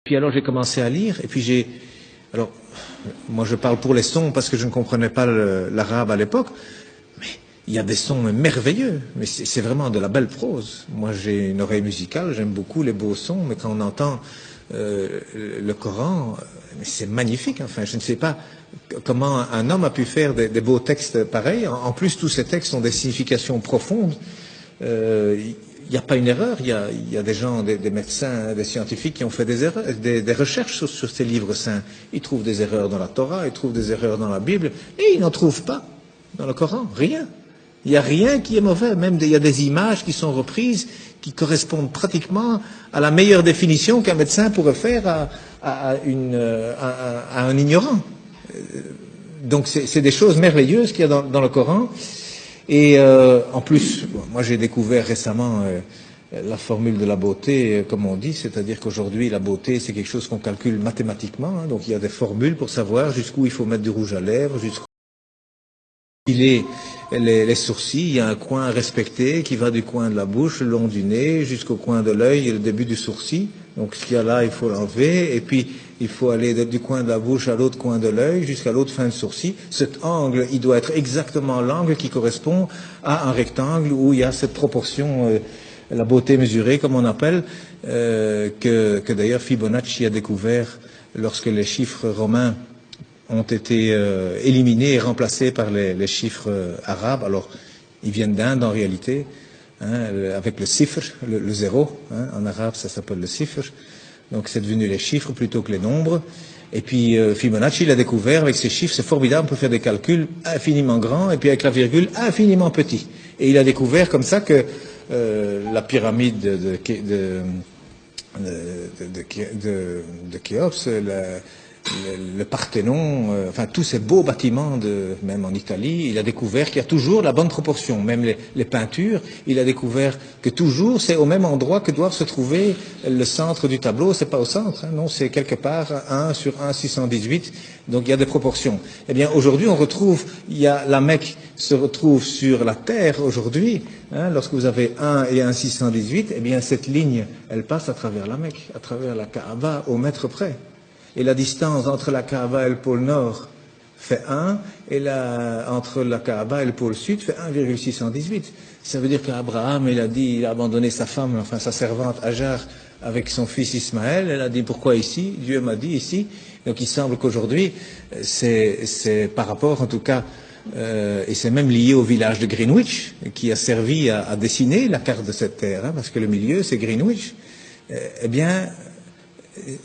Puis alors j'ai commencé à lire, et puis alors, moi je parle pour les sons parce que je ne comprenais pas l'arabe à l'époque, mais il y a des sons merveilleux, mais c'est vraiment de la belle prose. Moi j'ai une oreille musicale, j'aime beaucoup les beaux sons, mais quand on entend le Coran, c'est magnifique. Enfin, je ne sais pas comment un homme a pu faire des beaux textes pareils. En plus, tous ces textes ont des significations profondes. Il n'y a pas une erreur, il y a des gens, des médecins, des scientifiques qui ont fait des erreurs, des recherches sur ces livres saints. Ils trouvent des erreurs dans la Torah, ils trouvent des erreurs dans la Bible, et ils n'en trouvent pas dans le Coran, rien. Il n'y a rien qui est mauvais, même il y a des images qui sont reprises, qui correspondent pratiquement à la meilleure définition qu'un médecin pourrait faire à un ignorant. Donc c'est des choses merveilleuses qu'il y a dans le Coran. Et en plus, moi j'ai découvert récemment la formule de la beauté, comme on dit, c'est-à-dire qu'aujourd'hui la beauté c'est quelque chose qu'on calcule mathématiquement, hein, donc il y a des formules pour savoir jusqu'où il faut mettre du rouge à lèvres, jusqu'où les sourcils, il y a un coin à respecter qui va du coin de la bouche, le long du nez, jusqu'au coin de l'œil et le début du sourcil. Donc ce qu'il y a là, il faut l'enlever, et puis il faut aller du coin de la bouche à l'autre coin de l'œil, jusqu'à l'autre fin de sourcil. Cet angle, il doit être exactement l'angle qui correspond à un rectangle où il y a cette proportion, la beauté mesurée, comme on appelle, que d'ailleurs Fibonacci a découvert lorsque les chiffres romains ont été éliminés et remplacés par les chiffres arabes. Alors, ils viennent d'Inde en réalité, hein, avec le sifr, le zéro, hein, en arabe ça s'appelle le sifr, donc c'est devenu les chiffres plutôt que les nombres. Et puis Fibonacci l'a découvert avec ces chiffres, c'est formidable, on peut faire des calculs infiniment grands et puis avec la virgule infiniment petit. Et il a découvert comme ça que la pyramide de Khéops, le Parthénon, enfin tous ces beaux bâtiments, même en Italie, il a découvert qu'il y a toujours la bonne proportion. Même les peintures, il a découvert que toujours c'est au même endroit que doit se trouver le centre du tableau. C'est pas au centre, hein, non, c'est quelque part 1 sur 1,618. Donc il y a des proportions. Eh bien aujourd'hui on retrouve, la Mecque se retrouve sur la terre aujourd'hui. Hein, lorsque vous avez 1 et 1,618, eh bien cette ligne, elle passe à travers la Mecque, à travers la Kaaba au mètre près. Et la distance entre la Kaaba et le pôle Nord fait 1, et entre la Kaaba et le pôle Sud fait 1,618. Ça veut dire qu'Abraham, il a abandonné sa femme, enfin sa servante Hajar, avec son fils Ismaël. Elle a dit, pourquoi ici? Dieu m'a dit ici. Donc il semble qu'aujourd'hui, c'est par rapport en tout cas, et c'est même lié au village de Greenwich, qui a servi à dessiner la carte de cette terre, hein, parce que le milieu c'est Greenwich. Eh bien,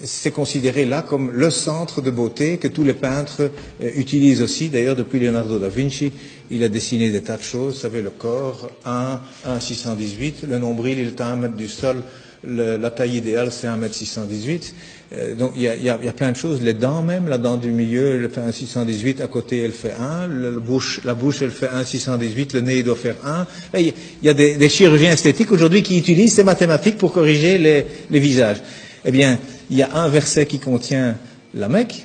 c'est considéré là comme le centre de beauté que tous les peintres utilisent aussi. D'ailleurs, depuis Leonardo da Vinci, il a dessiné des tas de choses. Vous savez, le corps, 1,618. Le nombril, il est à 1 mètre du sol. La taille idéale, c'est 1,618 m. Donc, il y a plein de choses. Les dents même, la dent du milieu, elle fait 1,618. À côté, elle fait 1. La bouche, elle fait 1,618. Le nez, il doit faire 1. Et il y a des chirurgiens esthétiques aujourd'hui qui utilisent ces mathématiques pour corriger les visages. Eh bien, il y a un verset qui contient la Mecque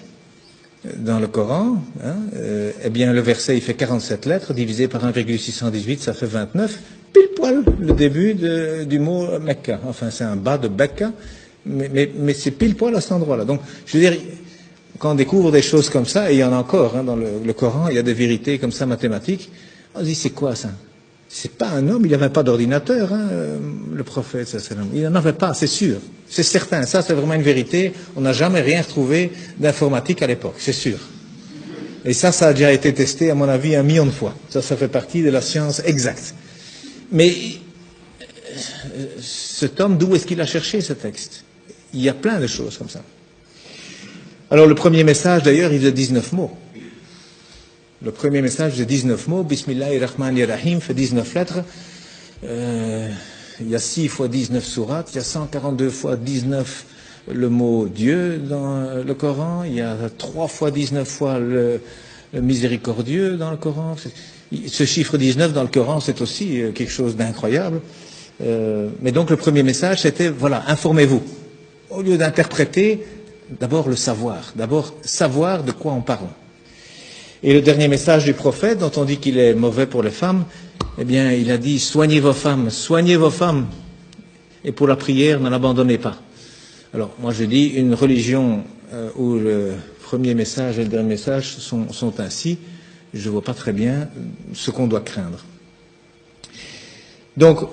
dans le Coran. Hein, eh bien, le verset, il fait 47 lettres, divisé par 1,618, ça fait 29. Pile poil le début du mot Mecca. Enfin, c'est un bas de Becca, mais c'est pile poil à cet endroit-là. Donc, je veux dire, quand on découvre des choses comme ça, et il y en a encore, hein, dans le Coran, il y a des vérités comme ça mathématiques, on se dit, c'est quoi ça? C'est pas un homme, il n'avait pas d'ordinateur, hein, le prophète, il n'en avait pas, c'est sûr, c'est certain, ça c'est vraiment une vérité, on n'a jamais rien retrouvé d'informatique à l'époque, c'est sûr. Et ça a déjà été testé, à mon avis, 1 million de fois. Ça fait partie de la science exacte. Mais cet homme, d'où est-ce qu'il a cherché ce texte? Il y a plein de choses comme ça. Alors le premier message, d'ailleurs, il a 19 mots. Le premier message de 19 mots, Bismillahirrahmanirrahim, fait 19 lettres. Il y a 6 fois 19 sourates, il y a 142 fois 19 le mot Dieu dans le Coran, il y a 3 fois 19 fois le miséricordieux dans le Coran. Ce chiffre 19 dans le Coran, c'est aussi quelque chose d'incroyable. Mais donc le premier message, c'était, voilà, informez-vous. Au lieu d'interpréter, d'abord le savoir. D'abord savoir de quoi on parle. Et le dernier message du prophète, dont on dit qu'il est mauvais pour les femmes, eh bien, il a dit, soignez vos femmes, et pour la prière, ne l'abandonnez pas. Alors, moi je dis, une religion où le premier message et le dernier message sont ainsi, je ne vois pas très bien ce qu'on doit craindre. Donc,